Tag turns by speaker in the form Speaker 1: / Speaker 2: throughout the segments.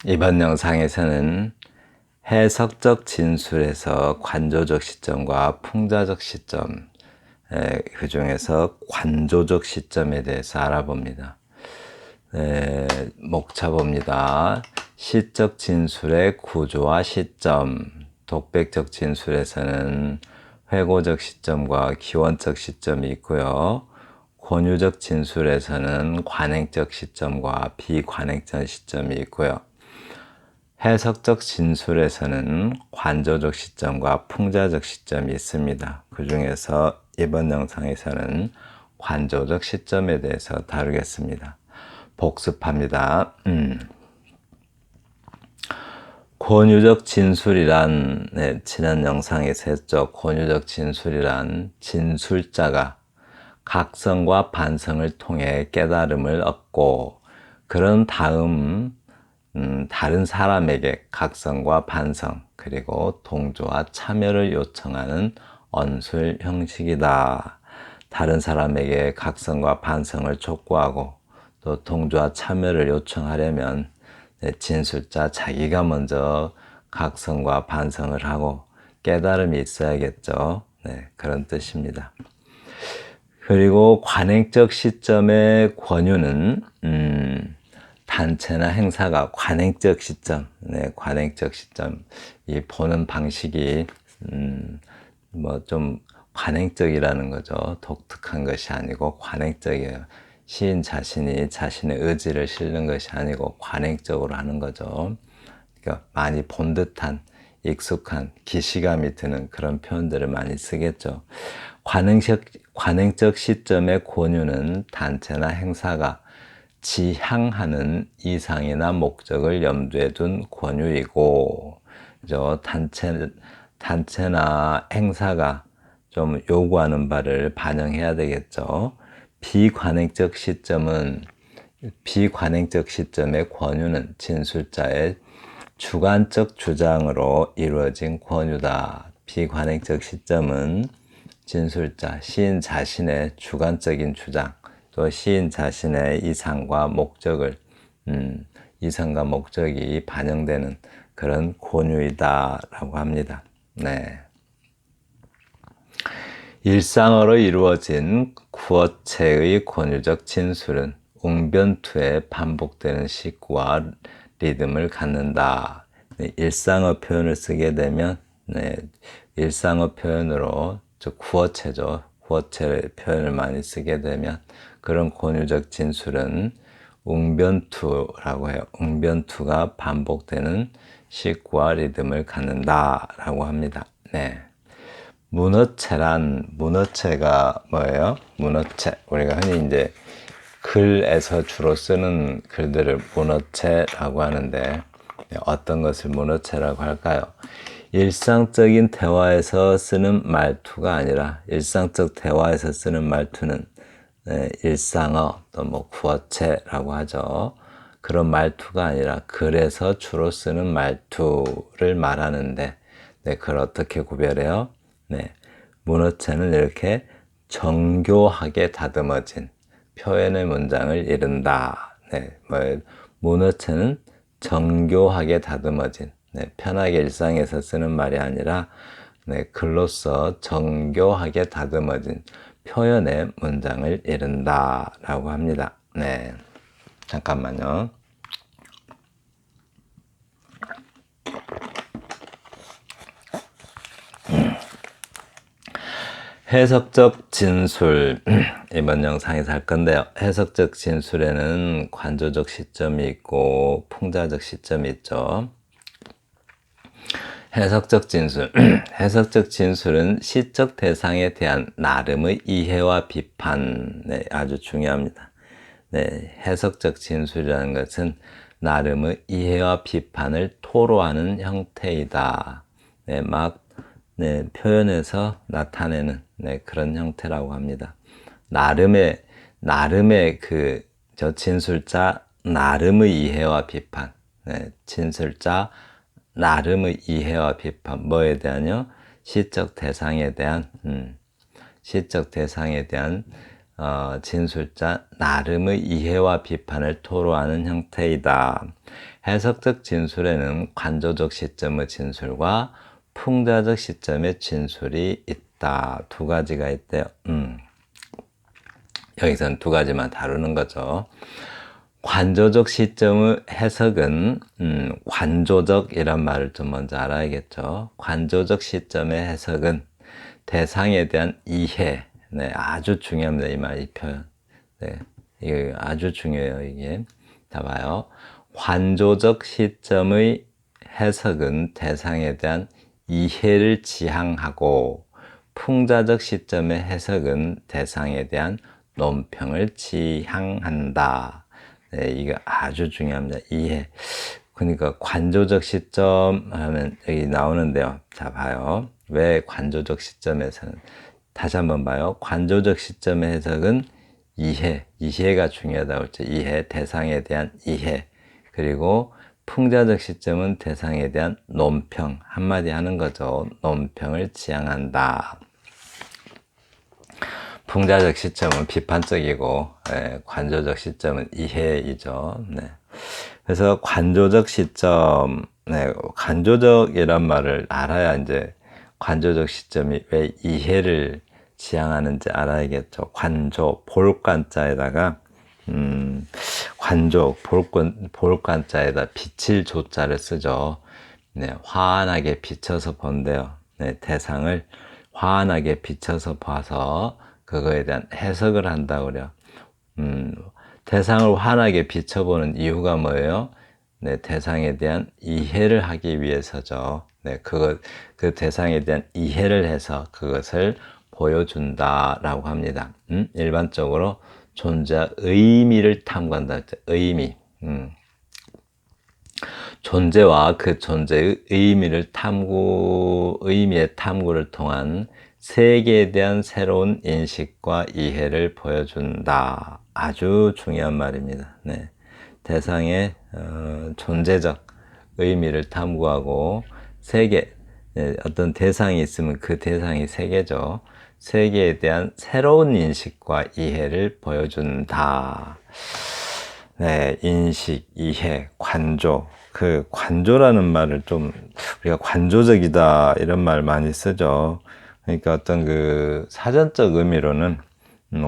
Speaker 1: 이번 영상에서는 해석적 진술에서 관조적 시점과 풍자적 시점, 그 중에서 관조적 시점에 대해서 알아봅니다. 목차봅니다. 시적 진술의 구조와 시점, 독백적 진술에서는 회고적 시점과 기원적 시점이 있고요. 권유적 진술에서는 관행적 시점과 비관행적 시점이 있고요. 해석적 진술에서는 관조적 시점과 풍자적 시점이 있습니다. 그 중에서 이번 영상에서는 관조적 시점에 대해서 다루겠습니다. 복습합니다. 권유적 진술이란, 지난 영상에서 했죠. 권유적 진술이란 진술자가 각성과 반성을 통해 깨달음을 얻고 그런 다음 다른 사람에게 각성과 반성 그리고 동조와 참여를 요청하는 언술 형식이다. 다른 사람에게 각성과 반성을 촉구하고 또 동조와 참여를 요청하려면 진술자 자기가 먼저 각성과 반성을 하고 깨달음이 있어야겠죠. 그런 뜻입니다. 그리고 관행적 시점의 권유는 단체나 행사가 관행적 시점, 관행적 시점, 이 보는 방식이 뭐 좀 관행적이라는 거죠. 독특한 것이 아니고 관행적이에요. 시인 자신이 자신의 의지를 실는 것이 아니고 관행적으로 하는 거죠. 그러니까 많이 본 듯한 익숙한 기시감이 드는 그런 표현들을 많이 쓰겠죠. 관행적 시점의 권유는 단체나 행사가 지향하는 이상이나 목적을 염두에 둔 권유이고, 단체나 행사가 좀 요구하는 바를 반영해야 되겠죠. 비관행적 시점의 권유는 진술자의 주관적 주장으로 이루어진 권유다. 비관행적 시점은 진술자, 시인 자신의 주관적인 주장, 또 시인 자신의 이상과 목적이 반영되는 그런 권유이다라고 합니다. 일상어로 이루어진 구어체의 권유적 진술은 웅변투에 반복되는 식구와 리듬을 갖는다. 일상어 표현을 쓰게 되면 일상어 표현으로 구어체죠. 구어체 표현을 많이 쓰게 되면 그런 권유적 진술은 웅변투라고 해요. 웅변투가 반복되는 식구와 리듬을 갖는다라고 합니다. 문어체가 뭐예요? 문어체. 우리가 흔히 이제 글에서 주로 쓰는 글들을 문어체라고 하는데 어떤 것을 문어체라고 할까요? 일상적인 대화에서 쓰는 말투가 아니라 일상적 대화에서 쓰는 말투는 일상어 또 뭐 구어체라고 하죠. 그런 말투가 아니라 글에서 주로 쓰는 말투를 말하는데 그걸 어떻게 구별해요? 문어체는 이렇게 정교하게 다듬어진 표현의 문장을 이룬다. 문어체는 정교하게 다듬어진 편하게 일상에서 쓰는 말이 아니라 글로써 정교하게 다듬어진 표현의 문장을 이룬다 라고 합니다. 잠깐만요. 해석적 진술 이번 영상에서 할 건데요. 해석적 진술에는 관조적 시점이 있고 풍자적 시점이 있죠. 해석적 진술 해석적 진술은 시적 대상에 대한 나름의 이해와 비판 아주 중요합니다. 해석적 진술이라는 것은 나름의 이해와 비판을 토로하는 형태이다. 표현에서 나타내는 그런 형태라고 합니다. 나름의 진술자 나름의 이해와 비판, 진술자 나름의 이해와 비판, 뭐에 대한요? 시적 대상에 대한 진술자 나름의 이해와 비판을 토로하는 형태이다. 해석적 진술에는 관조적 시점의 진술과 풍자적 시점의 진술이 있다. 두 가지가 있대요. 여기서는 두 가지만 다루는 거죠. 관조적 시점의 해석은 관조적 이란 말을 좀 먼저 알아야겠죠. 관조적 시점의 해석은 대상에 대한 이해, 네, 아주 중요합니다. 이 말, 이 표현. 네, 이게 아주 중요해요. 이게. 자, 봐요. 관조적 시점의 해석은 대상에 대한 이해를 지향하고, 풍자적 시점의 해석은 대상에 대한 논평을 지향한다. 네, 이거 아주 중요합니다. 이해. 그러니까 관조적 시점 하면 여기 나오는데요. 자, 봐요. 왜 관조적 시점에서는 다시 한번 봐요. 관조적 시점의 해석은 이해가 중요하다고 했죠. 이해, 대상에 대한 이해. 그리고 풍자적 시점은 대상에 대한 논평, 한마디 하는 거죠. 논평을 지향한다. 풍자적 시점은 비판적이고, 관조적 시점은 이해이죠. 네. 그래서 관조적 시점, 네, 관조적이란 말을 알아야 이제 관조적 시점이 왜 이해를 지향하는지 알아야겠죠. 관조, 볼관자에다가 관조, 볼관자에다 빛을 조자를 쓰죠. 네, 환하게 비춰서 본대요. 네, 대상을 환하게 비춰서 봐서 그거에 대한 해석을 한다고 그래요. 대상을 환하게 비춰보는 이유가 뭐예요? 네, 대상에 대한 이해를 하기 위해서죠. 네, 그 대상에 대한 이해를 해서 그것을 보여준다라고 합니다. 일반적으로 존재 의미를 탐구한다. 의미. 존재와 그 존재의 의미의 탐구를 통한 세계에 대한 새로운 인식과 이해를 보여준다. 아주 중요한 말입니다. 네. 대상의 존재적 의미를 탐구하고 세계, 어떤 대상이 있으면 그 대상이 세계죠. 세계에 대한 새로운 인식과 이해를 보여준다. 네, 인식, 이해, 관조. 그 관조라는 말을 좀 우리가 관조적이다 이런 말 많이 쓰죠. 그러니까 어떤 그 사전적 의미로는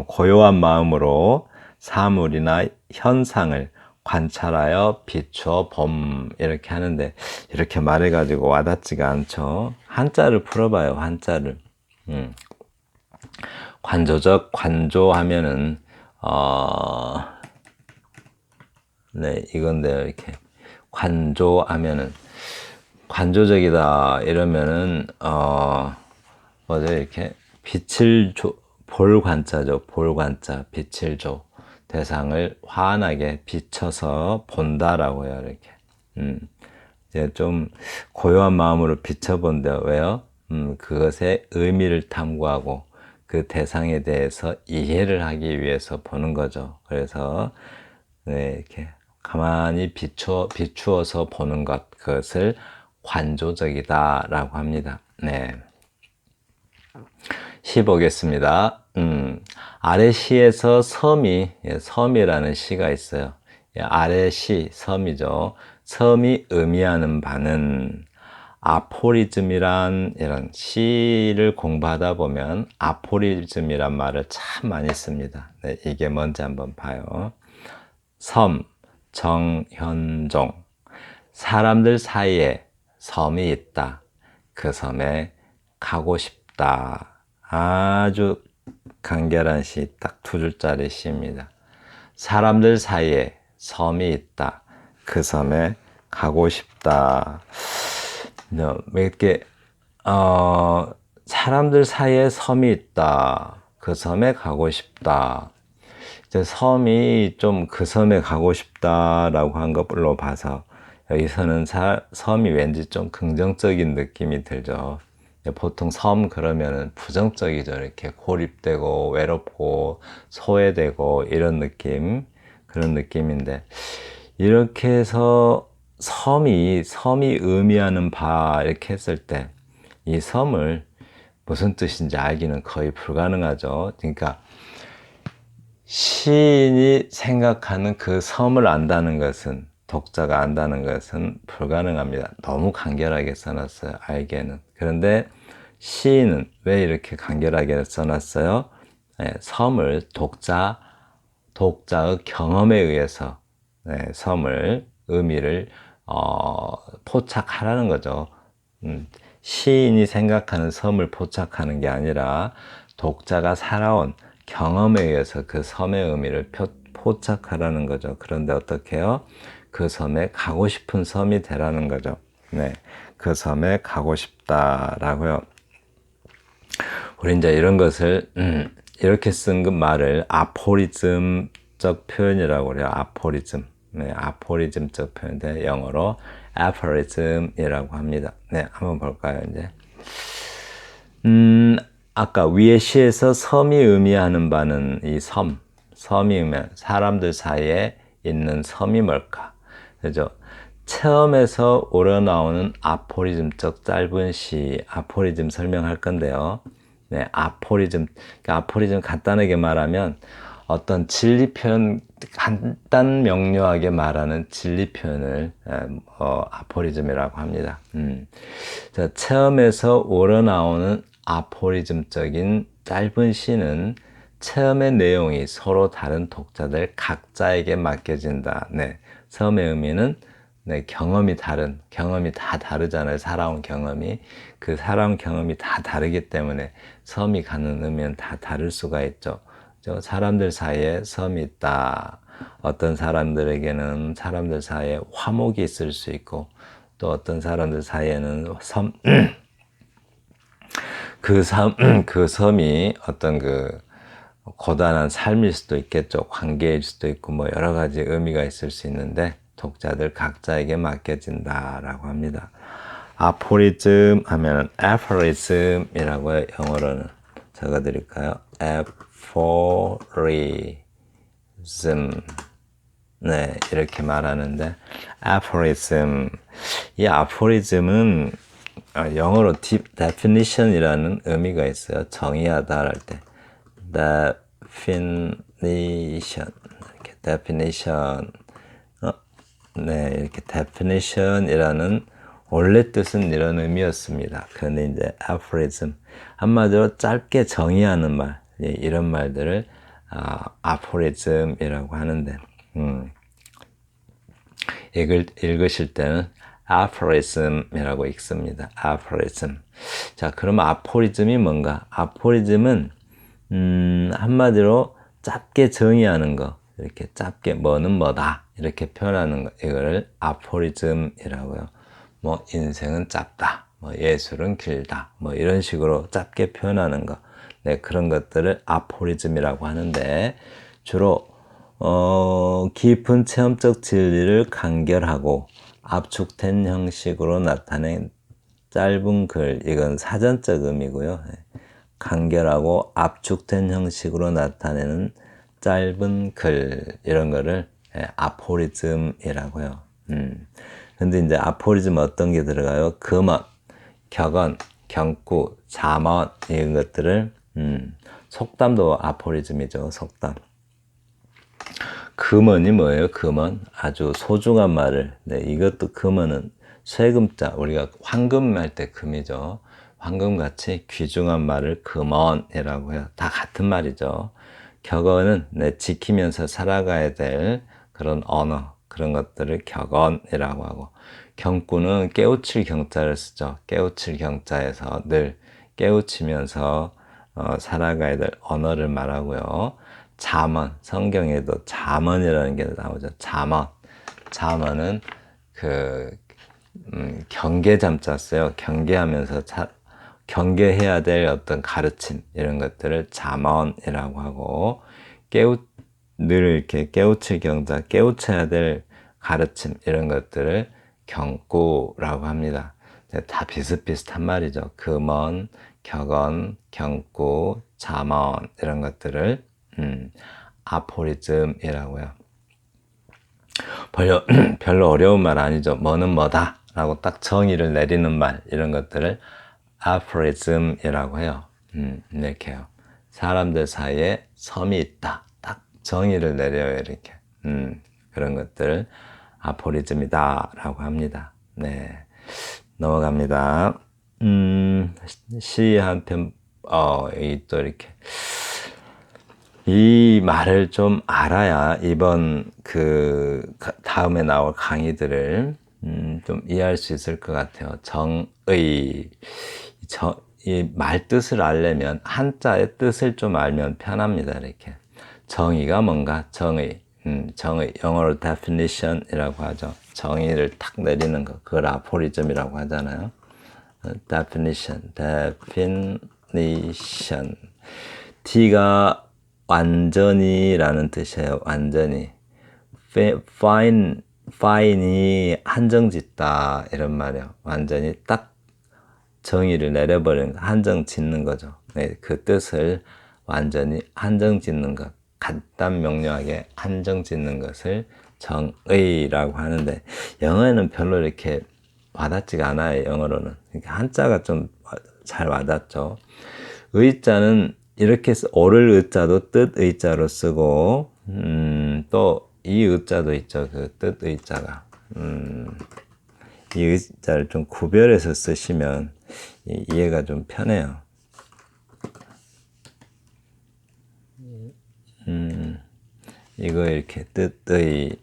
Speaker 1: 고요한 마음으로 사물이나 현상을 관찰하여 비추어 봄 이렇게 하는데 이렇게 말해가지고 와닿지가 않죠. 한자를 풀어봐요. 한자를. 관조적 관조하면은 네, 이건데요. 이렇게 관조하면은 관조적이다 이러면은 뭐죠? 이렇게 빛을 볼관자죠. 볼관자 빛을 줘 대상을 환하게 비춰서 본다라고 해요. 이렇게 이제 좀 고요한 마음으로 비춰본대요. 왜요? 그것의 의미를 탐구하고 그 대상에 대해서 이해를 하기 위해서 보는 거죠. 그래서 네, 이렇게 가만히 비추어서 보는 것, 그것을 관조적이다라고 합니다. 네. 시 보겠습니다. 아래 시에서 섬이라는 시가 있어요. 아래 시, 섬이죠. 섬이 의미하는 바는 아포리즘이란 이런 시를 공부하다 보면 아포리즘이란 말을 참 많이 씁니다. 네, 이게 뭔지 한번 봐요. 섬, 정현종. 사람들 사이에 섬이 있다. 그 섬에 가고 싶다. 아주 간결한 시, 딱 두 줄짜리 시입니다. 사람들 사이에 섬이 있다. 그 섬에 가고 싶다. 이렇게 사람들 사이에 섬이 있다. 그 섬에 가고 싶다. 섬이 좀 그 섬에 가고 싶다라고 한 것으로 봐서 여기서는 섬이 왠지 좀 긍정적인 느낌이 들죠. 보통 섬 그러면은 부정적이죠. 이렇게 고립되고 외롭고 소외되고 이런 느낌, 그런 느낌인데 이렇게 해서 섬이 의미하는 바 이렇게 했을 때 이 섬을 무슨 뜻인지 알기는 거의 불가능하죠. 그러니까 시인이 생각하는 그 섬을 안다는 것은, 독자가 안다는 것은 불가능합니다. 너무 간결하게 써놨어요, 알게는. 그런데 시인은 왜 이렇게 간결하게 써놨어요? 섬을 독자의 경험에 의해서 섬을, 의미를 포착하라는 거죠. 시인이 생각하는 섬을 포착하는 게 아니라 독자가 살아온 경험에 의해서 그 섬의 의미를 포착하라는 거죠. 그런데 어떻게 해요? 그 섬에 가고 싶은 섬이 되라는 거죠. 네, 그 섬에 가고 싶다라고요. 우리 이제 이런 것을 이렇게 쓴 그 말을 아포리즘적 표현이라고 그래요. 아포리즘. 네, 아포리즘적 표현인데 영어로 aphorism이라고 합니다. 네, 한번 볼까요, 이제. 아까 위의 시에서 섬이 의미하는 바는 이 섬이 의미하는 사람들 사이에 있는 섬이 뭘까? 그죠? 체험에서 우러나오는 아포리즘적 짧은 시, 아포리즘 설명할 건데요. 네, 아포리즘 간단하게 말하면 어떤 진리 표현, 간단 명료하게 말하는 진리 표현을 아포리즘이라고 합니다. 자, 체험에서 우러나오는 아포리즘적인 짧은 시는 체험의 내용이 서로 다른 독자들 각자에게 맡겨진다. 네, 섬의 의미는 경험이 다 다르잖아요. 살아온 경험이. 그 살아온 경험이 다 다르기 때문에 섬이 갖는 의미는 다 다를 수가 있죠. 사람들 사이에 섬이 있다. 어떤 사람들에게는 사람들 사이에 화목이 있을 수 있고, 또 어떤 사람들 사이에는 그 섬이 어떤 그 고단한 삶일 수도 있겠죠. 관계일 수도 있고, 뭐 여러 가지 의미가 있을 수 있는데, 독자들 각자에게 맡겨진다라고 합니다. 아포리즘 하면 aphorism이라고 해요. 영어로는 적어드릴까요? aphorism. 네, 이렇게 말하는데 aphorism. 이 aphorism은 영어로 definition이라는 의미가 있어요. 정의하다 할 때. definition. 이렇게 definition. 네, 이렇게 definition이라는 원래 뜻은 이런 의미였습니다. 그런데 이제 aphorism, 한마디로 짧게 정의하는 말, 이런 말들을 aphorism이라고 하는데, 읽으실 때는 aphorism이라고 읽습니다. aphorism. 자, 그럼 aphorism이 뭔가? aphorism은 한마디로 짧게 정의하는 거, 이렇게 짧게 뭐는 뭐다 이렇게 표현하는 거, 이거를 아포리즘이라고요. 뭐 인생은 짧다, 뭐 예술은 길다, 뭐 이런 식으로 짧게 표현하는 거, 네, 그런 것들을 아포리즘이라고 하는데, 주로 깊은 체험적 진리를 간결하고 압축된 형식으로 나타낸 짧은 글, 이건 사전적 의미고요. 간결하고 압축된 형식으로 나타내는 짧은 글, 이런 거를 아포리즘이라고요. 근데 이제 아포리즘 어떤 게 들어가요? 금언, 격언, 경구, 잠언, 이런 것들을 속담도 아포리즘이죠. 속담. 금언이 뭐예요? 금언, 아주 소중한 말을. 네, 이것도 금언은 쇠금자, 우리가 황금 할 때 금이죠. 황금같이 귀중한 말을 금언이라고 해요. 다 같은 말이죠. 격언은 지키면서 살아가야 될 그런 언어, 그런 것들을 격언이라고 하고, 경구는 깨우칠 경자를 쓰죠. 깨우칠 경자에서 늘 깨우치면서 살아가야 될 언어를 말하고요. 잠언, 성경에도 잠언이라는 게 나오죠. 잠언은 경계잠자 써요. 경계하면서 경계해야 될 어떤 가르침, 이런 것들을 잠언이라고 하고, 늘 이렇게 깨우칠 경자, 깨우쳐야 될 가르침, 이런 것들을 경구라고 합니다. 다 비슷비슷한 말이죠. 금언, 격언, 경구, 잠언, 이런 것들을 아포리즘이라고요. 별로 어려운 말 아니죠. 뭐는 뭐다 라고 딱 정의를 내리는 말, 이런 것들을 aphorism이라고 해요. 이렇게요. 사람들 사이에 섬이 있다. 딱 정의를 내려요, 이렇게. 그런 것들 아포리즘이다라고 합니다. 네, 넘어갑니다. 시 한 편, 이 또 이렇게 이 말을 좀 알아야 이번 그 다음에 나올 강의들을 좀 이해할 수 있을 것 같아요. 정의, 이 말 뜻을 알려면 한자의 뜻을 좀 알면 편합니다. 이렇게 정의가 뭔가 정의, 정의 영어로 definition이라고 하죠. 정의를 탁 내리는 거, 그걸 아포리즘이라고 하잖아요. definition. D가 완전히라는 뜻이에요. 완전히. fine이 한정짓다 이런 말이에요. 완전히 딱 정의를 내려버리는 거, 한정 짓는 거죠. 네, 그 뜻을 완전히 한정 짓는 것, 간단 명료하게 한정 짓는 것을 정의라고 하는데 영어에는 별로 이렇게 와닿지가 않아요. 영어로는. 그러니까 한자가 좀 잘 와닿죠. 의자는 이렇게 오를 의자도 뜻 의자로 쓰고 또 이 의자도 있죠. 그 뜻 의자가 이 의자를 좀 구별해서 쓰시면 이해가 좀 편해요. 이거 이렇게 뜻의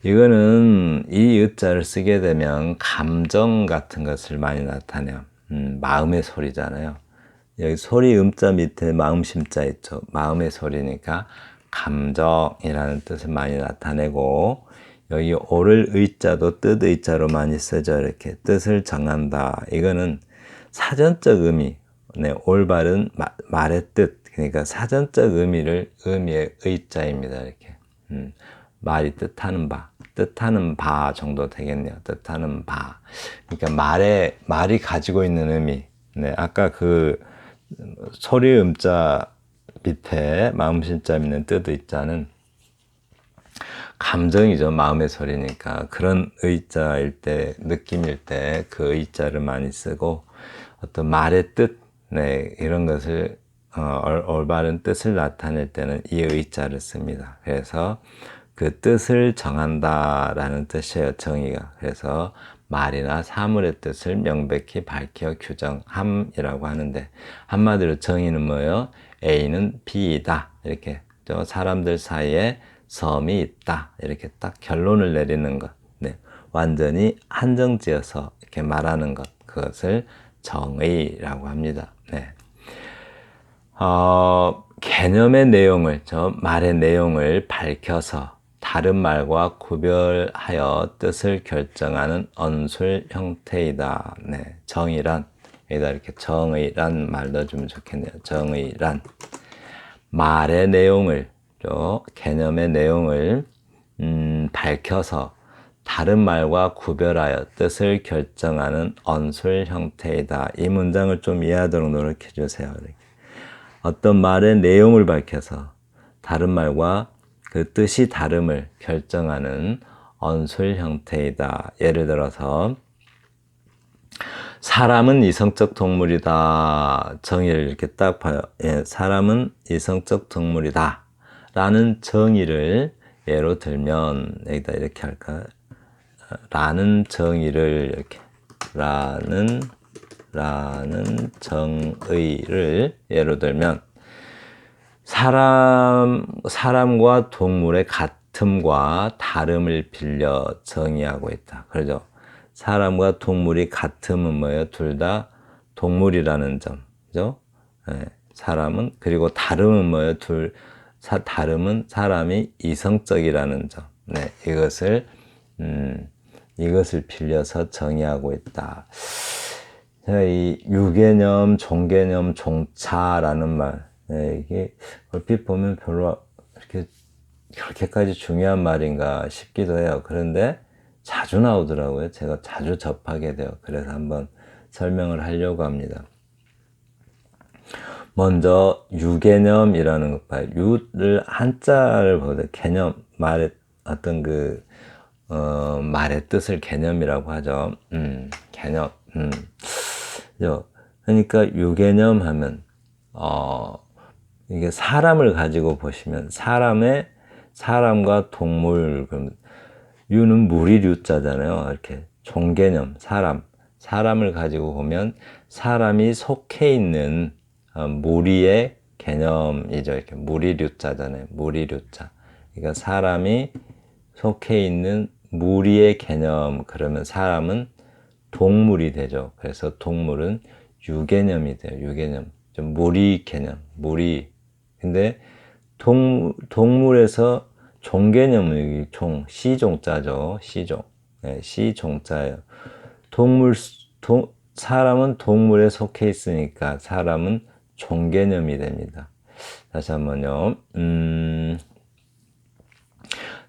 Speaker 1: 이거는 이 의자를 쓰게 되면 감정 같은 것을 많이 나타내요. 마음의 소리잖아요. 여기 소리 음자 밑에 마음 심자 있죠. 마음의 소리니까 감정이라는 뜻을 많이 나타내고 여기 오를 의자도 뜻 의자로 많이 쓰죠. 이렇게 뜻을 정한다. 이거는 사전적 의미, 네, 올바른 말의 뜻. 그러니까 사전적 의미의 의자입니다. 이렇게 말이 뜻하는 바 정도 되겠네요. 뜻하는 바. 그러니까 말이 가지고 있는 의미. 네, 아까 그 소리 음자 밑에 마음 심자 있는 뜻 의자는 감정이죠. 마음의 소리니까 그런 의자일 때, 느낌일 때 그 의자를 많이 쓰고 어떤 말의 뜻, 네, 이런 것을 올바른 뜻을 나타낼 때는 이 의자를 씁니다. 그래서 그 뜻을 정한다라는 뜻이에요. 정의가. 그래서 말이나 사물의 뜻을 명백히 밝혀 규정함이라고 하는데 한마디로 정의는 뭐예요? A는 B이다. 이렇게 사람들 사이에 섬이 있다. 이렇게 딱 결론을 내리는 것. 네. 완전히 한정지어서 이렇게 말하는 것. 그것을 정의라고 합니다. 네. 개념의 내용을, 말의 내용을 밝혀서 다른 말과 구별하여 뜻을 결정하는 언술 형태이다. 네. 정의란, 여기다 이렇게 정의란 말 넣어주면 좋겠네요. 정의란. 말의 내용을, 개념의 내용을 밝혀서 다른 말과 구별하여 뜻을 결정하는 언술 형태이다. 이 문장을 좀 이해하도록 노력해 주세요. 이렇게. 어떤 말의 내용을 밝혀서 다른 말과 그 뜻이 다름을 결정하는 언술 형태이다. 예를 들어서 사람은 이성적 동물이다. 정의를 이렇게 딱 봐요. 예, 사람은 이성적 동물이다. 라는 정의를 예로 들면 여기다 이렇게 할까? 라는 정의를 이렇게 라는 정의를 예로 들면 사람과 동물의 같음과 다름을 빌려 정의하고 있다. 그러죠? 사람과 동물이 같음은 뭐예요? 둘 다 동물이라는 점. 그죠? 네. 사람은, 그리고 다름은 뭐예요? 다름은 사람이 이성적이라는 점. 네. 이것을 빌려서 정의하고 있다. 이 유개념, 종개념, 종차라는 말. 네, 이게 얼핏 보면 별로 그렇게까지 중요한 말인가 싶기도 해요. 그런데 자주 나오더라고요. 제가 자주 접하게 돼요. 그래서 한번 설명을 하려고 합니다. 먼저 유개념이라는 것 봐요. 유를 한자를 보다 개념, 말의 어떤 말의 뜻을 개념이라고 하죠. 개념. 그러니까 유개념 하면 이게 사람을 가지고 보시면 사람의 사람과 동물, 그럼 유는 무리 류자잖아요. 이렇게 종개념, 사람을 가지고 보면 사람이 속해 있는 무리의 개념이죠. 이렇게 무리류자잖아요. 무리류자. 그러니까 사람이 속해 있는 무리의 개념. 그러면 사람은 동물이 되죠. 그래서 동물은 유개념이 돼요. 유개념. 좀 무리 개념. 무리. 근데 동물에서 종개념은 시종자죠. 시종. 네, 시종자예요. 동물, 사람은 동물에 속해 있으니까 사람은 종개념이 됩니다. 다시 한번요.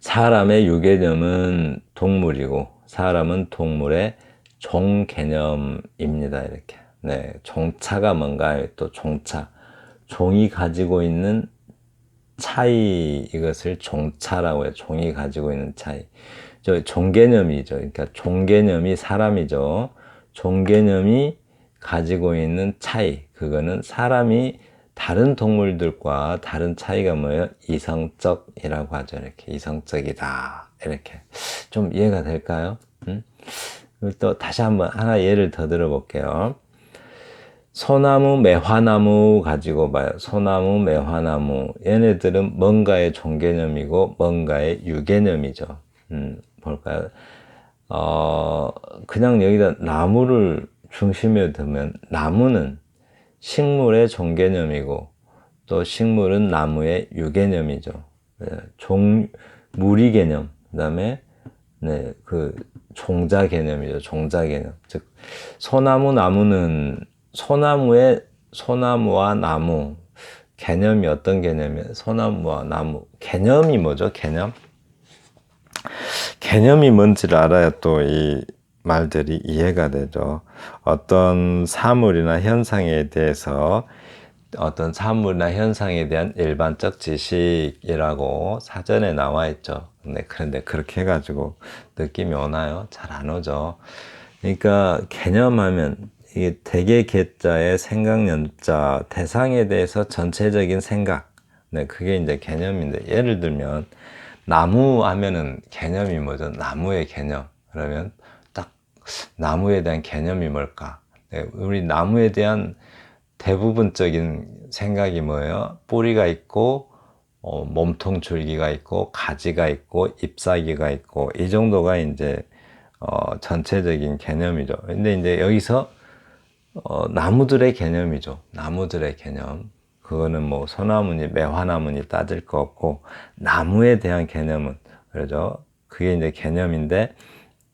Speaker 1: 사람의 유개념은 동물이고 사람은 동물의 종개념입니다. 이렇게. 네, 종차가 뭔가요? 또 종차. 종이 가지고 있는 차이, 이것을 종차라고 해요. 종이 가지고 있는 차이. 저 종개념이죠. 그러니까 종개념이 사람이죠. 종개념이 가지고 있는 차이. 그거는 사람이 다른 동물들과 다른 차이가 뭐예요? 이성적이라고 하죠. 이렇게 이성적이다. 이렇게 좀 이해가 될까요? 또 다시 한번 하나 예를 더 들어볼게요. 소나무, 매화나무 가지고 봐요. 소나무, 매화나무. 얘네들은 뭔가의 종개념이고 뭔가의 유개념이죠. 볼까요? 그냥 여기다 나무를 중심에 두면 나무는 식물의 종개념이고 또 식물은 나무의 유개념이죠. 무리 개념. 그다음에 네, 그 종자 개념이죠. 종자 개념. 즉 나무는 소나무와 나무 개념이 어떤 개념이에요? 소나무와 나무 개념이 뭐죠? 개념이 뭔지를 알아야 또 이 말들이 이해가 되죠. 어떤 사물이나 현상에 대해서 어떤 사물이나 현상에 대한 일반적 지식이라고 사전에 나와 있죠. 네, 그런데 그렇게 해가지고 느낌이 오나요? 잘 안 오죠. 그러니까 개념하면 이게 대개 개자의 생각연자, 대상에 대해서 전체적인 생각. 네, 그게 이제 개념인데, 예를 들면 나무 하면은 개념이 뭐죠? 나무의 개념. 그러면 딱 나무에 대한 개념이 뭘까? 네, 우리 나무에 대한 대부분적인 생각이 뭐예요? 뿌리가 있고, 몸통 줄기가 있고, 가지가 있고, 잎사귀가 있고, 이 정도가 이제, 전체적인 개념이죠. 근데 이제 여기서, 나무들의 개념이죠. 나무들의 개념. 그거는 뭐, 소나무니, 매화나무니 따질 거 없고, 나무에 대한 개념은, 그러죠. 그게 이제 개념인데,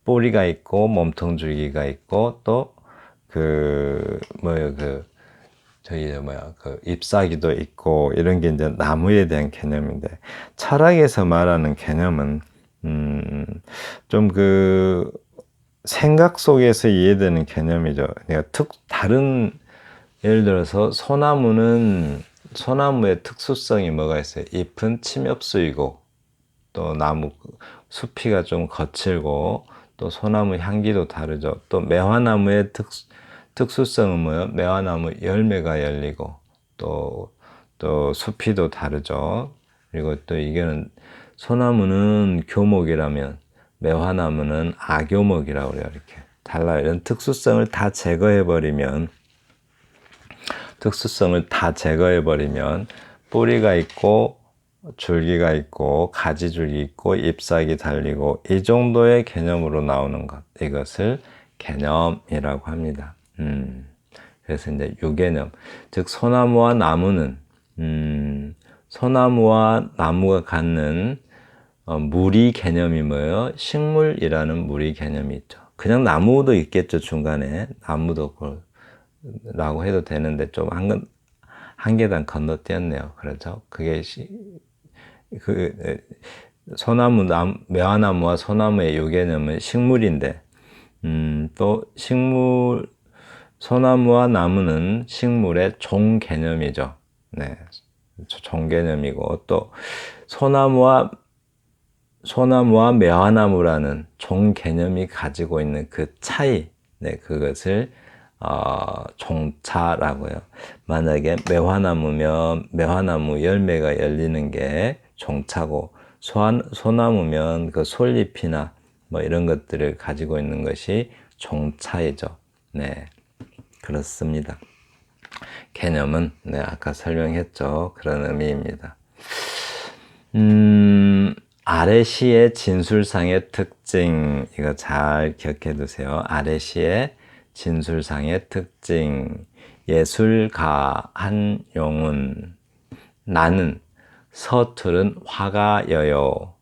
Speaker 1: 뿌리가 있고, 몸통 줄기가 있고, 또, 잎사귀도 있고, 이런 게 이제 나무에 대한 개념인데, 철학에서 말하는 개념은, 좀 생각 속에서 이해되는 개념이죠. 그러니까 예를 들어서 소나무의 특수성이 뭐가 있어요? 잎은 침엽수이고, 또 수피가 좀 거칠고, 또 소나무 향기도 다르죠. 또 매화나무의 특수성은 뭐예요? 매화나무 열매가 열리고 또 수피도 다르죠. 그리고 또 이게는 소나무는 교목이라면 매화나무는 아교목이라고 그래요. 이렇게 달라요. 이런 특수성을 다 제거해버리면 뿌리가 있고 줄기가 있고 가지줄기 있고 잎사귀 달리고 이 정도의 개념으로 나오는 것, 이것을 개념이라고 합니다. 그래서 이제 유개념, 즉 소나무와 나무가 갖는 무리 개념이 뭐예요? 식물이라는 무리 개념이 있죠. 그냥 나무도 있겠죠. 중간에 나무도 라고 해도 되는데 좀 한 계단 건너뛰었네요. 그렇죠? 그게 매화나무와 소나무의 유개념은 식물인데, 또 소나무와 나무는 식물의 종 개념이죠. 네. 종 개념이고, 또 소나무와 매화나무라는 종 개념이 가지고 있는 그 차이, 네, 그것을 종차라고 해요. 만약에 매화나무면 매화나무 열매가 열리는 게 종차고, 소나무면 그 솔잎이나 뭐 이런 것들을 가지고 있는 것이 종차이죠. 네, 그렇습니다. 개념은 네, 아까 설명했죠. 그런 의미입니다. 아래 시의 진술상의 특징, 이거 잘 기억해 두세요. 아래 시의 진술상의 특징. 예술가 한용운. 나는 서툴은 화가여요.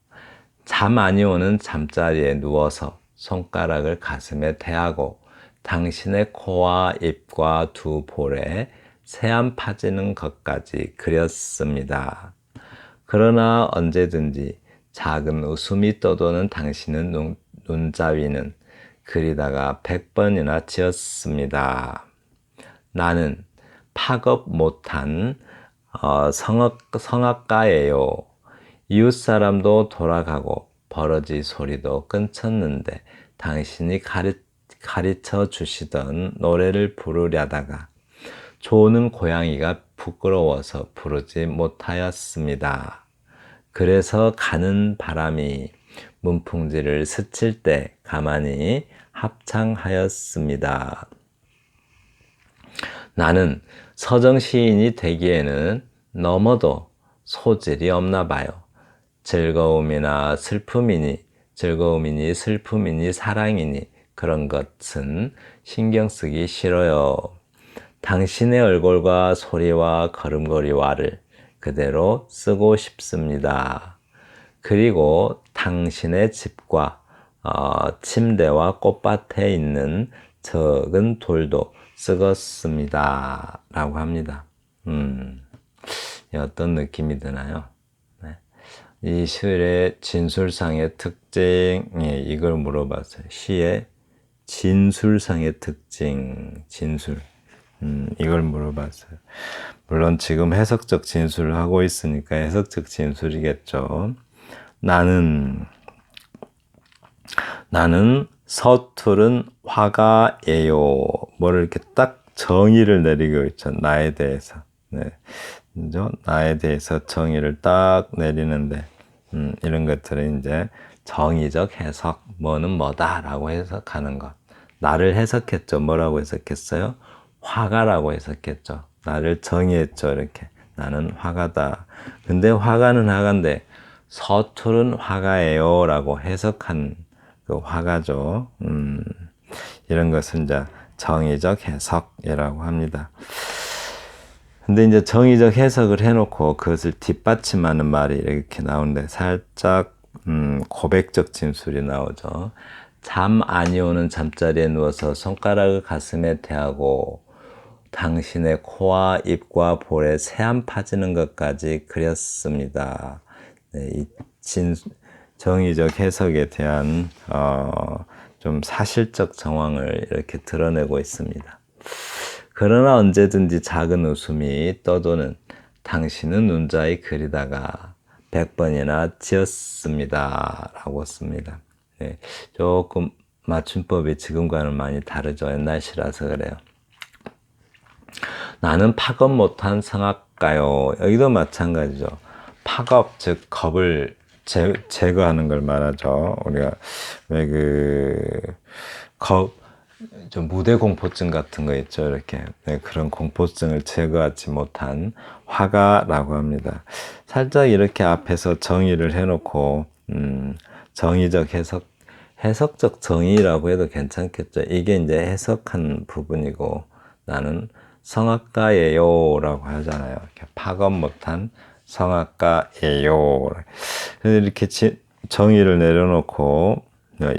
Speaker 1: 잠 많이 오는 잠자리에 누워서 손가락을 가슴에 대하고 당신의 코와 입과 두 볼에 새암 파지는 것까지 그렸습니다. 그러나 언제든지 작은 웃음이 떠도는 당신은 눈자위는 그리다가 100번이나 지었습니다. 나는 파업 못한 성악가예요. 이웃 사람도 돌아가고 버러지 소리도 끊쳤는데 당신이 가르쳐 주시던 노래를 부르려다가 조는 고양이가 부끄러워서 부르지 못하였습니다. 그래서 가는 바람이 문풍지를 스칠 때 가만히 합창하였습니다. 나는 서정 시인이 되기에는 너무도 소질이 없나 봐요. 즐거움이니 사랑이니 그런 것은 신경 쓰기 싫어요. 당신의 얼굴과 소리와 걸음걸이와를 그대로 쓰고 싶습니다. 그리고 당신의 집과 침대와 꽃밭에 있는 적은 돌도 쓰겠습니다. 라고 합니다. 어떤 느낌이 드나요? 네. 이 시의 진술상의 특징이 이걸 물어봤어요. 시의 진술상의 특징, 진술. 이걸 물어봤어요. 물론 지금 해석적 진술을 하고 있으니까 해석적 진술이겠죠. 나는 서툴은 화가예요. 뭐를 이렇게 딱 정의를 내리고 있죠. 나에 대해서. 네. 나에 대해서 정의를 딱 내리는데, 이런 것들은 이제 정의적 해석, 뭐는 뭐다라고 해석하는 것. 나를 해석했죠. 뭐라고 해석했어요? 화가라고 해석했죠. 나를 정의했죠. 이렇게. 나는 화가다. 근데 화가는 화가인데, 서툴은 화가예요. 라고 해석한 그 화가죠. 이런 것은 이제 정의적 해석이라고 합니다. 근데 이제 정의적 해석을 해놓고 그것을 뒷받침하는 말이 이렇게 나오는데 살짝 고백적 진술이 나오죠. 잠 아니 오는 잠자리에 누워서 손가락을 가슴에 대하고 당신의 코와 입과 볼에 새암 파지는 것까지 그렸습니다. 네, 이 정의적 해석에 대한 좀 사실적 정황을 이렇게 드러내고 있습니다. 그러나 언제든지 작은 웃음이 떠도는 당신은 눈자에 그리다가 100번이나 지었습니다. 라고 씁니다. 네, 조금 맞춤법이 지금과는 많이 다르죠. 옛날 시라서 그래요. 나는 파업 못한 성악가요. 여기도 마찬가지죠. 파업, 즉 겁을 제거하는 걸 말하죠. 우리가 왜 좀 무대 공포증 같은 거 있죠. 이렇게 네, 그런 공포증을 제거하지 못한 화가라고 합니다. 살짝 이렇게 앞에서 정의를 해놓고 정의적 해석적 정의라고 해도 괜찮겠죠. 이게 이제 해석한 부분이고 나는 성악가예요 라고 하잖아요. 이렇게 파업 못한 성악가예요. 이렇게 정의를 내려놓고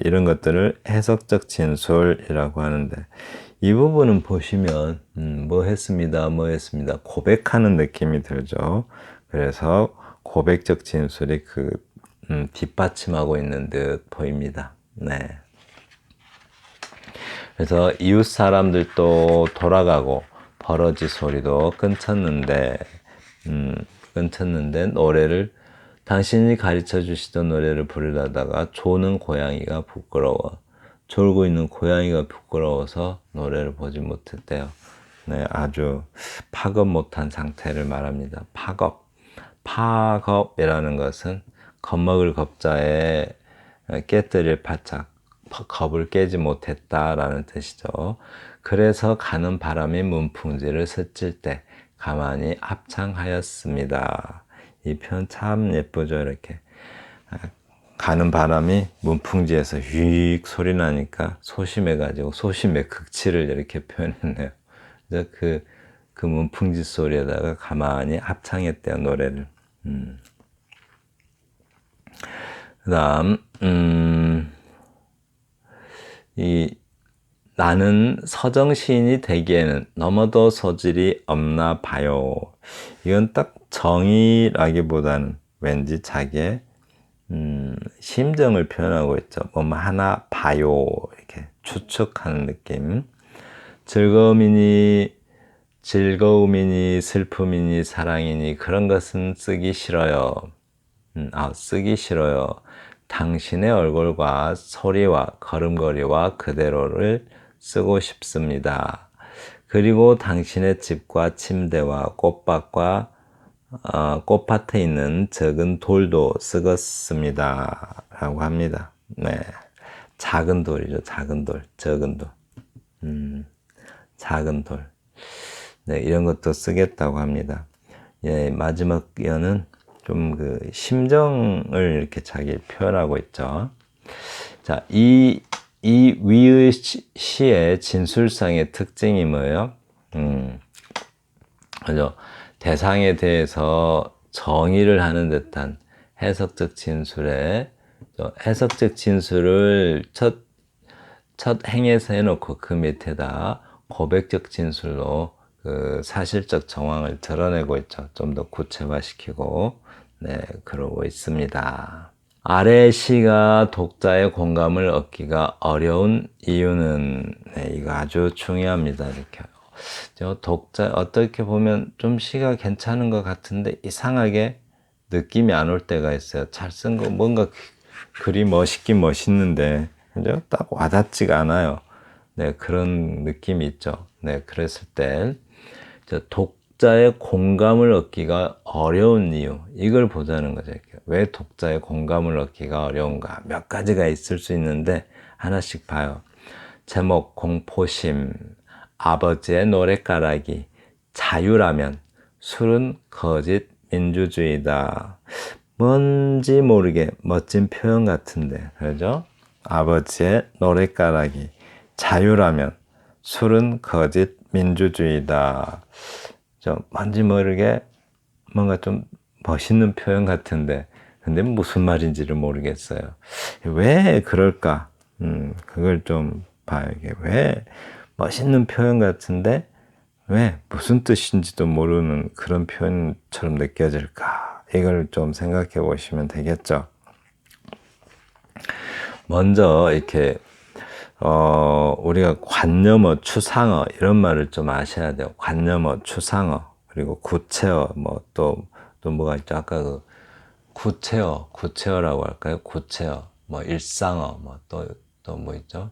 Speaker 1: 이런 것들을 해석적 진술이라고 하는데 이 부분은 보시면 뭐 했습니다. 고백하는 느낌이 들죠. 그래서 고백적 진술이 뒷받침하고 있는 듯 보입니다. 네. 그래서 이웃 사람들도 돌아가고 버러지 소리도 끊쳤는데 노래를 당신이 가르쳐 주시던 노래를 부르려다가 조는 고양이가 부끄러워 졸고 있는 고양이가 부끄러워서 노래를 보지 못했대요. 네, 아주 파업 못한 상태를 말합니다. 파업이라는 것은 겁먹을 겁자에 깨뜨릴 바짝 겁을 깨지 못했다라는 뜻이죠. 그래서 가는 바람이 문풍지를 스칠 때 가만히 합창하였습니다. 이 표현 참 예쁘죠. 이렇게 가는 바람이 문풍지에서 휙 소리 나니까 소심해가지고 소심의 극치를 이렇게 표현했네요. 그래서 그 문풍지 소리에다가 가만히 합창했대요, 노래를. 그 다음, 나는 서정 시인이 되기에는 너무도 소질이 없나 봐요. 이건 딱 정의라기보다는 왠지 자기의 심정을 표현하고 있죠. 뭐 하나 봐요. 이렇게 추측하는 느낌. 즐거움이니 슬픔이니 사랑이니 그런 것은 쓰기 싫어요. 쓰기 싫어요. 당신의 얼굴과 소리와 걸음걸이와 그대로를 쓰고 싶습니다. 그리고 당신의 집과 침대와 꽃밭과 꽃밭에 있는 적은 돌도 쓰겠습니다. 라고 합니다. 네. 작은 돌이죠. 작은 돌. 적은 돌. 작은 돌. 네, 이런 것도 쓰겠다고 합니다. 예, 마지막 연은 좀 그 심정을 이렇게 자기 표현하고 있죠. 자, 이 위의 시의 진술상의 특징이 뭐예요? 그죠? 대상에 대해서 정의를 하는 듯한 해석적 진술에 해석적 진술을 첫 행에서 해놓고 그 밑에다 고백적 진술로 그 사실적 정황을 드러내고 있죠. 좀 더 구체화시키고, 네, 그러고 있습니다. 아래 시가 독자의 공감을 얻기가 어려운 이유는, 네, 이거 아주 중요합니다. 이렇게. 독자, 어떻게 보면 좀 시가 괜찮은 것 같은데 이상하게 느낌이 안 올 때가 있어요. 잘 쓴 거, 뭔가 글이 멋있긴 멋있는데, 그죠? 딱 와닿지가 않아요. 네, 그런 느낌이 있죠. 네, 그랬을 때, 독자의 공감을 얻기가 어려운 이유, 이걸 보자는 거죠. 왜 독자의 공감을 얻기가 어려운가? 몇 가지가 있을 수 있는데, 하나씩 봐요. 제목, 공포심, 아버지의 노랫가락이, 자유라면, 술은 거짓 민주주의다. 뭔지 모르게 멋진 표현 같은데, 그죠? 아버지의 노랫가락이, 자유라면, 술은 거짓 민주주의다. 뭔지 모르게 뭔가 좀 멋있는 표현 같은데, 근데 무슨 말인지를 모르겠어요. 왜 그럴까? 그걸 좀 봐요. 이게 왜 멋있는 표현 같은데, 왜 무슨 뜻인지도 모르는 그런 표현처럼 느껴질까? 이걸 좀 생각해 보시면 되겠죠. 먼저 이렇게 우리가 관념어, 추상어 이런 말을 좀 아셔야 돼요. 관념어, 추상어, 그리고 구체어, 또 뭐가 있죠? 아까 그 구체어라고 할까요? 구체어, 일상어, 또 뭐 있죠?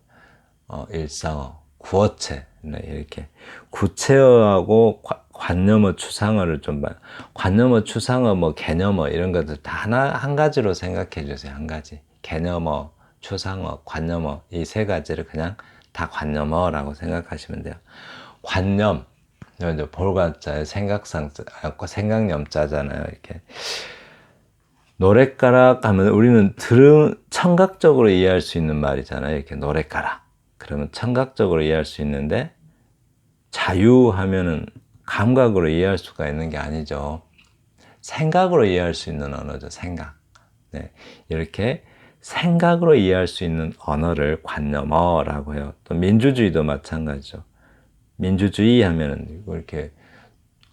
Speaker 1: 일상어, 구어체, 네, 이렇게 구체어하고 관념어, 추상어를 좀 봐요. 관념어, 추상어, 개념어 이런 것들 다 한 가지로 생각해 주세요. 한 가지. 개념어, 추상어, 관념어 이 세 가지를 그냥 다 관념어라고 생각하시면 돼요. 관념, 이제 볼가자의 생각념자잖아요. 이렇게 노랫가락 하면 우리는 청각적으로 이해할 수 있는 말이잖아요. 이렇게 노랫가락. 그러면 청각적으로 이해할 수 있는데 자유하면은 감각으로 이해할 수가 있는 게 아니죠. 생각으로 이해할 수 있는 언어죠. 생각. 네, 이렇게 생각으로 이해할 수 있는 언어를 관념어라고 해요. 또 민주주의도 마찬가지죠. 민주주의 하면은 이렇게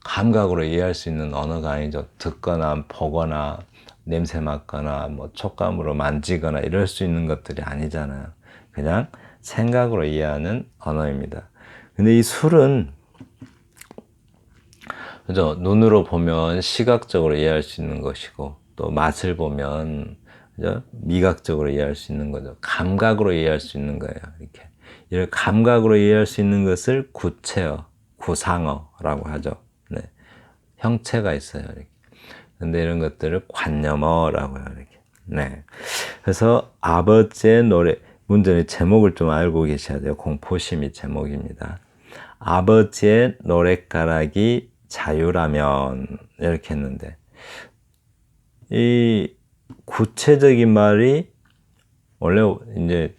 Speaker 1: 감각으로 이해할 수 있는 언어가 아니죠. 듣거나 보거나 냄새 맡거나 촉감으로 만지거나 이럴 수 있는 것들이 아니잖아요. 그냥 생각으로 이해하는 언어입니다. 근데 이 술은 그죠? 눈으로 보면 시각적으로 이해할 수 있는 것이고 또 맛을 보면 그죠? 미각적으로 이해할 수 있는 거죠. 감각으로 이해할 수 있는 거예요. 이렇게 감각으로 이해할 수 있는 것을 구체어, 구상어라고 하죠. 네. 형체가 있어요. 이렇게. 근데 이런 것들을 관념어라고 해요. 이렇게. 네. 그래서 아버지의 노래, 문제는 제목을 좀 알고 계셔야 돼요. 공포심이 제목입니다. 아버지의 노랫가락이 자유라면, 이렇게 했는데, 이 구체적인 말이 원래 이제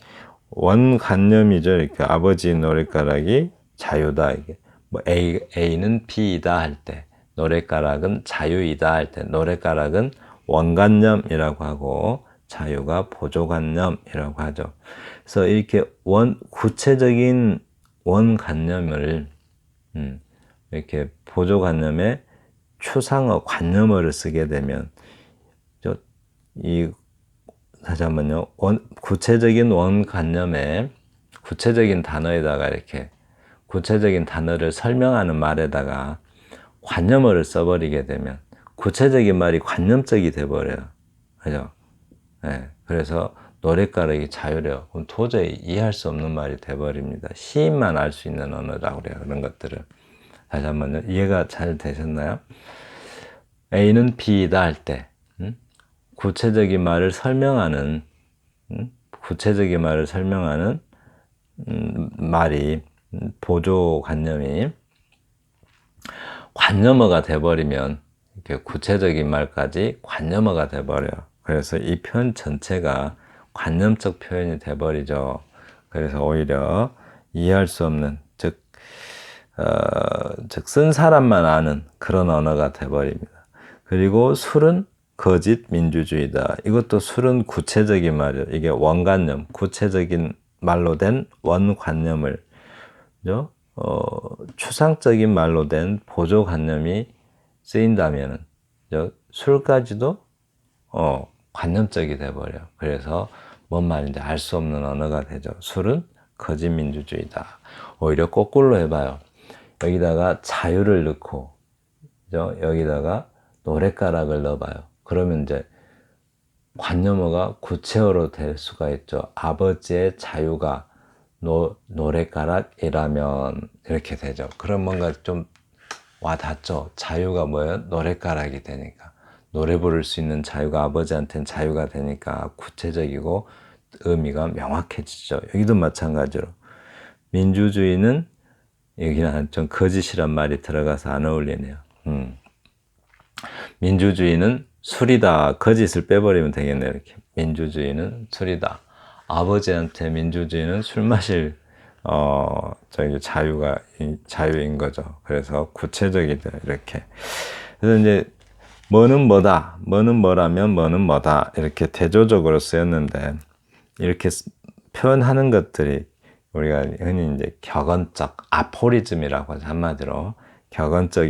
Speaker 1: 원관념이죠. 이렇게 아버지 노랫가락이 자유다. 이게 뭐 A는 B이다 할 때, 노랫가락은 자유이다 할 때, 노랫가락은 원관념이라고 하고 자유가 보조관념이라고 하죠. 그래서 이렇게 구체적인 원관념을 이렇게 보조관념에 추상어 관념어를 쓰게 되면 다시 한번요. 구체적인 원관념에 구체적인 단어에다가 이렇게 구체적인 단어를 설명하는 말에다가 관념어를 써버리게 되면 구체적인 말이 관념적이 돼버려요. 그죠? 네. 그래서 노랫가락이 자유래요. 그럼 도저히 이해할 수 없는 말이 돼버립니다. 시인만 알 수 있는 언어라고 그래요. 그런 것들을. 다시 한번요. 이해가 잘 되셨나요? A는 B이다 할 때, 구체적인 말을 설명하는, 구체적인 말을 설명하는 말이, 보조관념이 관념어가 돼버리면 이렇게 구체적인 말까지 관념어가 돼버려요. 그래서 이 편 전체가 관념적 표현이 돼버리죠. 그래서 오히려 이해할 수 없는, 즉 쓴 사람만 아는 그런 언어가 돼버립니다. 그리고 술은 거짓 민주주의다. 이것도 술은 구체적인 말이에요. 이게 원관념, 구체적인 말로 된 원관념을 추상적인 말로 된 보조관념이 쓰인다면 술까지도 관념적이 돼버려요. 그래서 뭔 말인지 알 수 없는 언어가 되죠. 술은 거짓 민주주의다. 오히려 거꾸로 해봐요. 여기다가 자유를 넣고 여기다가 노랫가락을 넣어봐요. 그러면 이제 관념어가 구체어로 될 수가 있죠. 아버지의 자유가 노랫가락이라면 이렇게 되죠. 그럼 뭔가 좀 와닿죠. 자유가 뭐예요? 노랫가락이 되니까. 노래 부를 수 있는 자유가 아버지한테는 자유가 되니까 구체적이고 의미가 명확해지죠. 여기도 마찬가지로 민주주의는 여기는 좀 거짓이란 말이 들어가서 안 어울리네요. 민주주의는 술이다. 거짓을 빼버리면 되겠네요. 이렇게. 민주주의는 술이다. 아버지한테 민주주의는 술 마실 자유인 거죠. 그래서 구체적이다. 이렇게. 그래서 이제 뭐는 뭐다. 뭐는 뭐라면 뭐는 뭐다. 이렇게 대조적으로 쓰였는데 이렇게 표현하는 것들이 우리가 흔히 이제 격언적 아포리즘이라고 하죠. 한마디로 격언적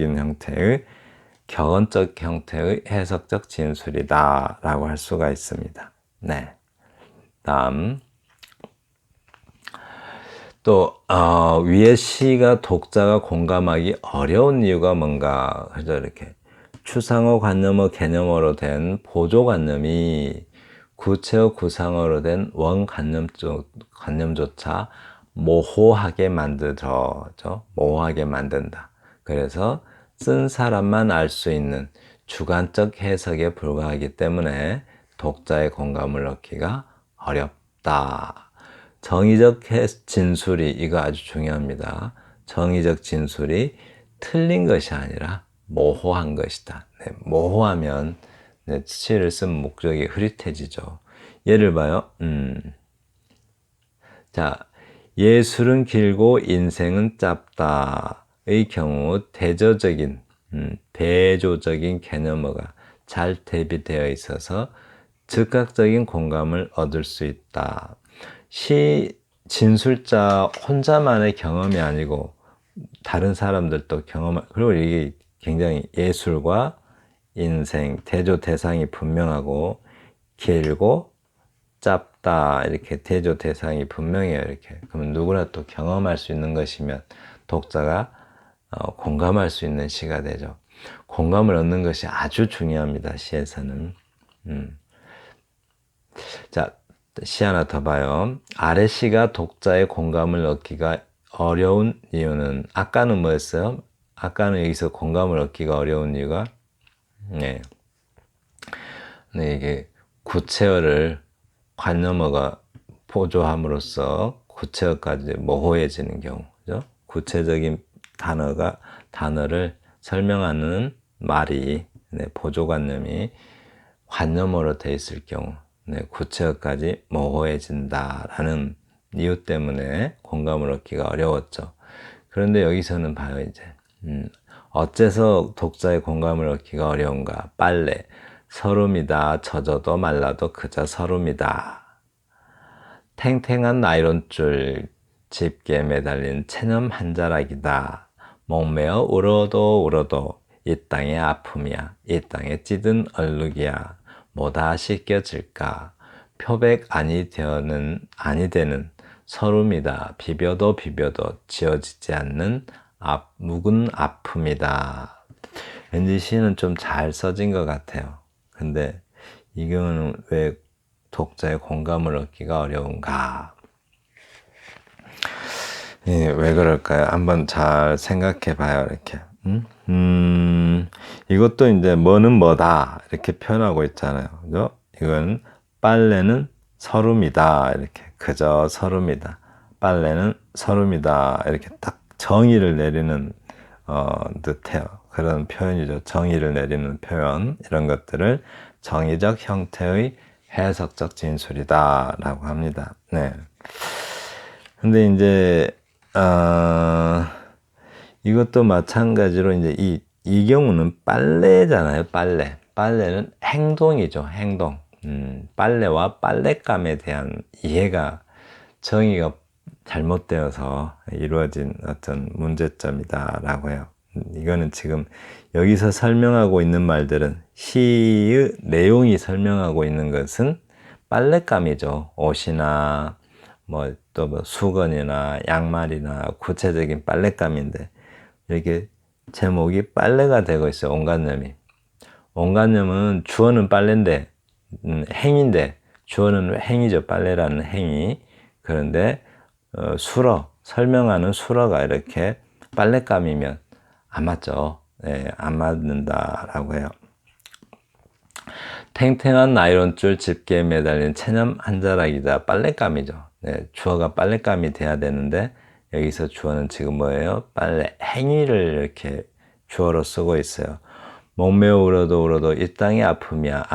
Speaker 1: 형태의 해석적 진술이다 라고 할 수가 있습니다. 네. 다음 또 위의 시가 독자가 공감하기 어려운 이유가 뭔가 그래서 이렇게 추상어, 관념어, 개념어로 된 보조관념이 구체어, 구상어로 된 원관념조차 모호하게 만들죠. 모호하게 만든다. 그래서 쓴 사람만 알 수 있는 주관적 해석에 불과하기 때문에 독자의 공감을 얻기가 어렵다. 정의적 진술이 이거 아주 중요합니다. 정의적 진술이 틀린 것이 아니라 모호한 것이다. 네, 모호하면 시를 쓴 목적이 흐릿해지죠. 예를 봐요. 자, 예술은 길고 인생은 짧다의 경우 대조적인 개념어가 잘 대비되어 있어서 즉각적인 공감을 얻을 수 있다. 진술자 혼자만의 경험이 아니고 다른 사람들도 그리고 이게 굉장히 예술과 인생, 대조 대상이 분명하고 길고 짧다 이렇게 대조 대상이 분명해요. 이렇게 그러면 누구나 또 경험할 수 있는 것이면 독자가 공감할 수 있는 시가 되죠. 공감을 얻는 것이 아주 중요합니다. 시에서는. 자, 시 하나 더 봐요. 아래 시가 독자의 공감을 얻기가 어려운 이유는 아까는 뭐였어요? 아까는 여기서 공감을 얻기가 어려운 이유가 네, 이게 구체어를 관념어가 보조함으로써 구체어까지 모호해지는 경우, 그죠? 구체적인 단어를 설명하는 말이, 네, 보조관념이 관념어로 되어 있을 경우, 네, 구체어까지 모호해진다라는 이유 때문에 공감을 얻기가 어려웠죠. 그런데 여기서는 봐요, 이제. 어째서 독자의 공감을 얻기가 어려운가? 빨래. 서름이다. 젖어도 말라도 그저 서름이다. 탱탱한 나이론줄 집게에 매달린 체념 한 자락이다. 목매어 울어도 이 땅의 아픔이야. 이 땅에 찌든 얼룩이야. 뭐다 씻겨질까? 표백 아니 되는 서름이다. 비벼도 지워지지 않는 묵은 아픔이다. 왠지 시는 좀 잘 써진 것 같아요. 근데 이 경우는 왜 독자의 공감을 얻기가 어려운가? 예, 왜 그럴까요? 한번 잘 생각해 봐요, 이렇게. 이것도 이제 뭐는 뭐다 이렇게 표현하고 있잖아요. 그죠? 이건 빨래는 서름이다 이렇게, 그저 서름이다. 빨래는 서름이다 이렇게 딱 정의를 내리는 듯해요. 그런 표현이죠. 정의를 내리는 표현, 이런 것들을 정의적 형태의 해석적 진술이다 라고 합니다. 네. 근데 이제 이것도 마찬가지로 이제 이 경우는 빨래잖아요. 빨래는 행동이죠. 행동. 빨래와 빨랫감에 대한 이해가, 정의가 잘못되어서 이루어진 어떤 문제점이다라고 해요. 이거는 지금 여기서 설명하고 있는 말들은, 시의 내용이 설명하고 있는 것은 빨랫감이죠. 옷이나 또 수건이나 양말이나 구체적인 빨랫감인데, 이렇게 제목이 빨래가 되고 있어요. 온관념이. 온관념은 주어는 빨래인데, 행인데, 주어는 행이죠. 빨래라는 행위. 그런데 설명하는 수어가 이렇게 빨랫감이면 안 맞죠. 네, 안 맞는다라고 해요. 탱탱한 나이론줄 집게에 매달린 체념 한 자락이다. 빨랫감이죠. 네, 주어가 빨랫감이 돼야 되는데, 여기서 주어는 지금 뭐예요? 빨래 행위를 이렇게 주어로 쓰고 있어요. 목매어 울어도 이 땅의 아픔이야.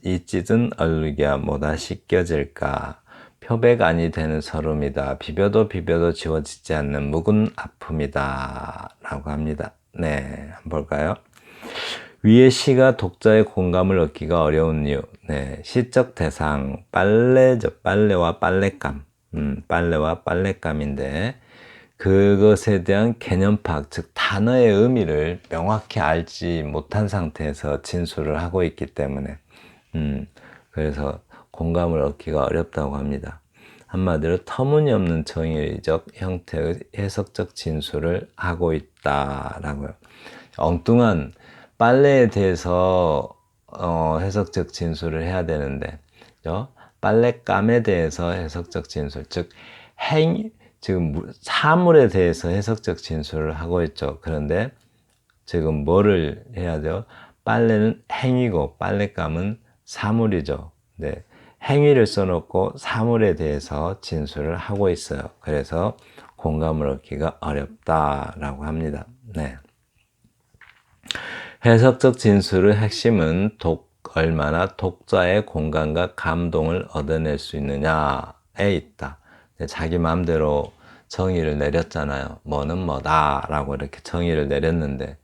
Speaker 1: 이 찢은 얼룩이야. 뭐다 씻겨질까? 표백 아니 되는 서름이다. 비벼도 지워지지 않는 묵은 아픔이다 라고 합니다. 네, 한번 볼까요? 위의 시가 독자의 공감을 얻기가 어려운 이유. 네, 시적 대상, 빨래죠. 빨래와 빨랫감. 빨래와 빨랫감인데, 그것에 대한 개념 파악, 즉 단어의 의미를 명확히 알지 못한 상태에서 진술을 하고 있기 때문에, 그래서 공감을 얻기가 어렵다고 합니다. 한마디로 터무니없는 정의적 형태의 해석적 진술을 하고 있다라고요. 엉뚱한 빨래에 대해서 해석적 진술을 해야 되는데, 빨랫감에 대해서 해석적 진술, 즉 지금 사물에 대해서 해석적 진술을 하고 있죠. 그런데 지금 뭐를 해야죠? 빨래는 행위고 빨랫감은 사물이죠. 네. 행위를 써놓고 사물에 대해서 진술을 하고 있어요. 그래서 공감을 얻기가 어렵다라고 합니다. 네. 해석적 진술의 핵심은 얼마나 독자의 공감과 감동을 얻어낼 수 있느냐에 있다. 자기 마음대로 정의를 내렸잖아요. 뭐는 뭐다 라고 이렇게 정의를 내렸는데,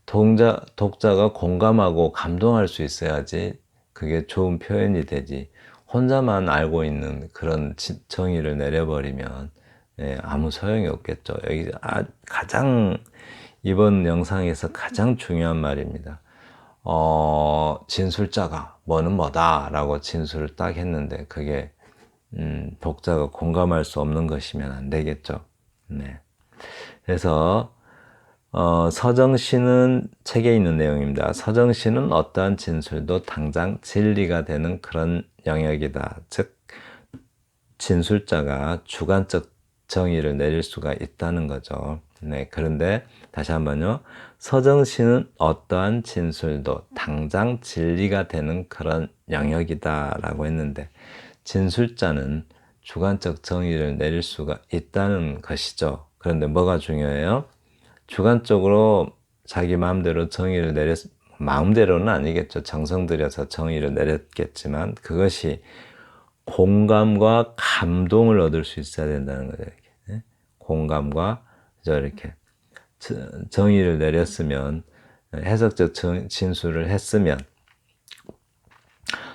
Speaker 1: 독자가 공감하고 감동할 수 있어야지 그게 좋은 표현이 되지, 혼자만 알고 있는 그런 정의를 내려버리면 아무 소용이 없겠죠. 여기 가장 이번 영상에서 가장 중요한 말입니다. 진술자가 뭐는 뭐다 라고 진술을 딱 했는데, 그게 독자가 공감할 수 없는 것이면 안 되겠죠. 네. 그래서 서정시는, 책에 있는 내용입니다. 서정시는 어떠한 진술도 당장 진리가 되는 그런 영역이다. 즉 진술자가 주관적 정의를 내릴 수가 있다는 거죠. 네, 그런데 다시 한번요. 서정시는 어떠한 진술도 당장 진리가 되는 그런 영역이다라고 했는데 진술자는 주관적 정의를 내릴 수가 있다는 것이죠. 그런데 뭐가 중요해요? 주관적으로 자기 마음대로 정의를 마음대로는 아니겠죠. 정성 들여서 정의를 내렸겠지만 그것이 공감과 감동을 얻을 수 있어야 된다는 거죠. 이렇게. 공감과 이렇게 정의를 내렸으면 해석적 진술을 했으면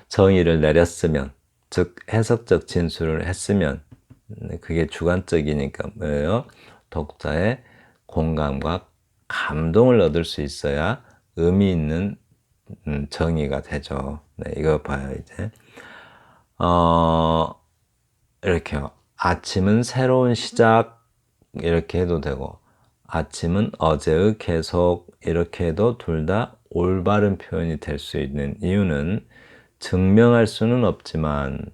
Speaker 1: 정의를 내렸으면 즉 해석적 진술을 했으면 그게 주관적이니까 뭐예요? 독자의 공감과 감동을 얻을 수 있어야 의미 있는 정의가 되죠. 네, 이거 봐요 이제. 이렇게요. 아침은 새로운 시작 이렇게 해도 되고 아침은 어제의 계속 이렇게 해도 둘 다 올바른 표현이 될 수 있는 이유는 증명할 수는 없지만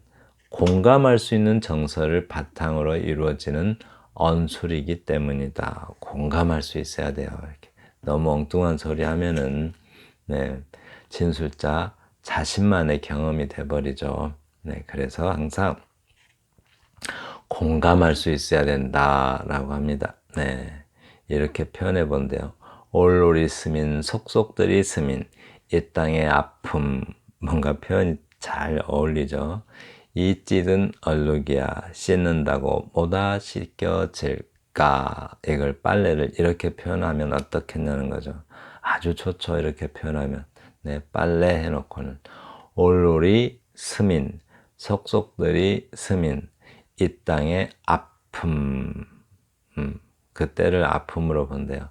Speaker 1: 공감할 수 있는 정서를 바탕으로 이루어지는 언술이기 때문이다. 공감할 수 있어야 돼요. 이렇게. 너무 엉뚱한 소리 하면은 네, 진술자 자신만의 경험이 돼버리죠. 네, 그래서 항상 공감할 수 있어야 된다라고 합니다. 네, 이렇게 표현해 본대요. 올올이 스민 속속들이 스민 이 땅의 아픔 뭔가 표현이 잘 어울리죠. 이 찌든 얼룩이야 씻는다고 뭐다 씻겨질까 이걸 빨래를 이렇게 표현하면 어떻겠냐는 거죠. 아주 좋죠. 이렇게 표현하면 네, 빨래 해놓고는 올올이 스민 속속들이 스민 이 땅의 아픔 그때를 아픔으로 본대요.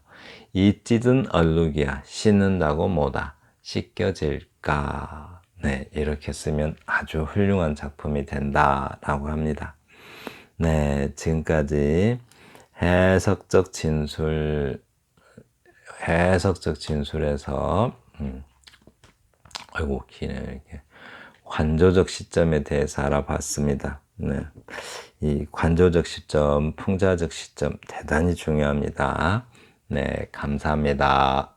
Speaker 1: 이 찌든 얼룩이야 씻는다고 뭐다 씻겨질까 네 이렇게 쓰면 아주 훌륭한 작품이 된다라고 합니다. 네 지금까지 해석적 진술에서 아이고 기네 이렇게 관조적 시점에 대해서 알아봤습니다. 네. 이 관조적 시점, 풍자적 시점 대단히 중요합니다. 네, 감사합니다.